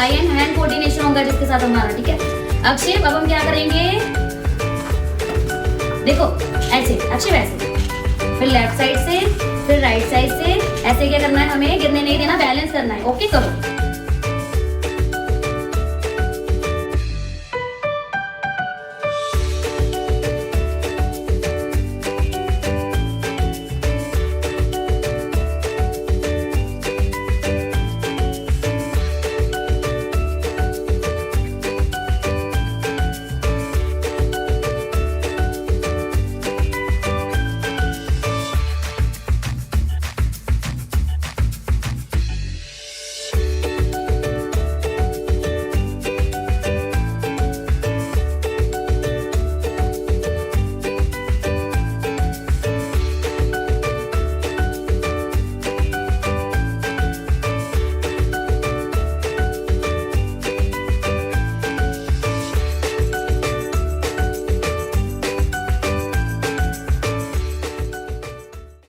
I and hand coordination होगा जिसके साथ हमारा, ठीक है। अक्षय अब हम क्या करेंगे, देखो ऐसे, अक्षय वैसे, फिर लेफ्ट साइड से, फिर राइट साइड से, ऐसे क्या करना है, हमें गिरने नहीं देना, बैलेंस करना है। ओके करो।